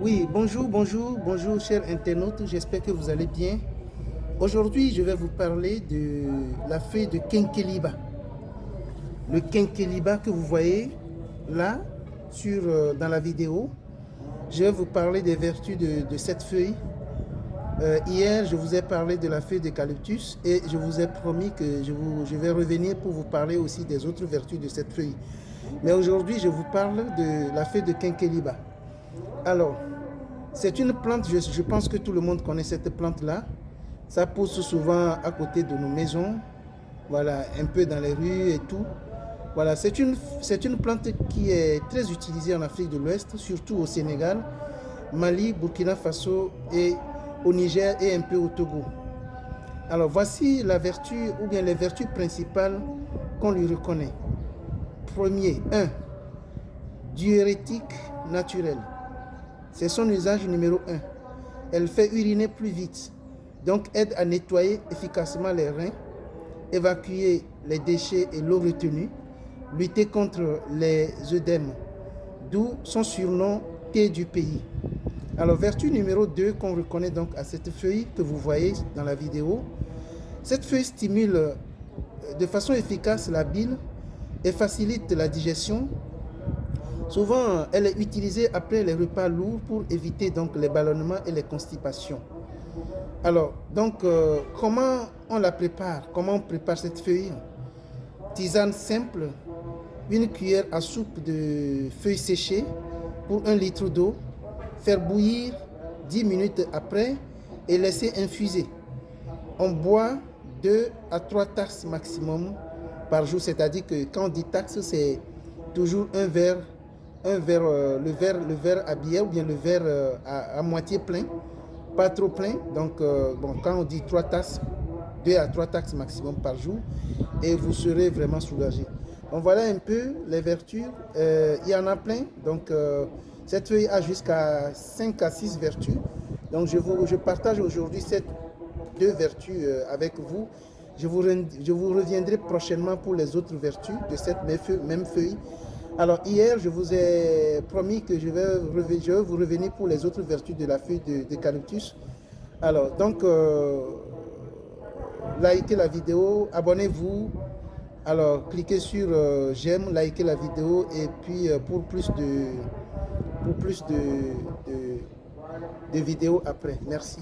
Oui, bonjour chers internautes, j'espère que vous allez bien. Aujourd'hui, je vais vous parler de la feuille de Kenkeliba. Le Kenkeliba que vous voyez là, dans la vidéo, je vais vous parler des vertus de cette feuille. Hier, je vous ai parlé de la feuille d'eucalyptus et je vous ai promis que je vais revenir pour vous parler aussi des autres vertus de cette feuille. Mais aujourd'hui, je vous parle de la feuille de Kenkeliba. Alors, c'est une plante, je pense que tout le monde connaît cette plante-là. Ça pousse souvent à côté de nos maisons, voilà, un peu dans les rues et tout. Voilà, c'est une plante qui est très utilisée en Afrique de l'Ouest, surtout au Sénégal, Mali, Burkina Faso et au Niger et un peu au Togo. Alors voici la vertu ou bien les vertus principales qu'on lui reconnaît. Premier, 1. Diurétique naturel. C'est son usage numéro 1. Elle fait uriner plus vite, donc aide à nettoyer efficacement les reins, évacuer les déchets et l'eau retenue, lutter contre les œdèmes, d'où son surnom thé du pays. Alors, vertu numéro 2 qu'on reconnaît donc à cette feuille que vous voyez dans la vidéo, cette feuille stimule de façon efficace la bile et facilite la digestion. Souvent, elle est utilisée après les repas lourds pour éviter donc les ballonnements et les constipations. Alors, donc, comment on la prépare? Comment on prépare cette feuille? Tisane simple, une cuillère à soupe de feuilles séchées pour 1 litre d'eau, faire bouillir 10 minutes après et laisser infuser. On boit 2 à 3 tasses maximum par jour, c'est-à-dire que quand on dit tasse, c'est toujours le verre à bière ou bien le verre à moitié plein, pas trop plein. Donc, quand on dit 3 tasses, 2 à 3 tasses maximum par jour, et vous serez vraiment soulagé. Donc, voilà un peu les vertus. Il y en a plein. Donc, cette feuille a jusqu'à 5 à 6 vertus. Donc, je partage aujourd'hui ces 2 vertus avec vous. Je vous reviendrai prochainement pour les autres vertus de cette même feuille. Alors, hier, je vous ai promis que je vais vous revenir pour les autres vertus de la feuille d'eucalyptus. Alors, donc, likez la vidéo, abonnez-vous. Alors, cliquez sur j'aime, likez la vidéo et puis pour plus de vidéos après. Merci.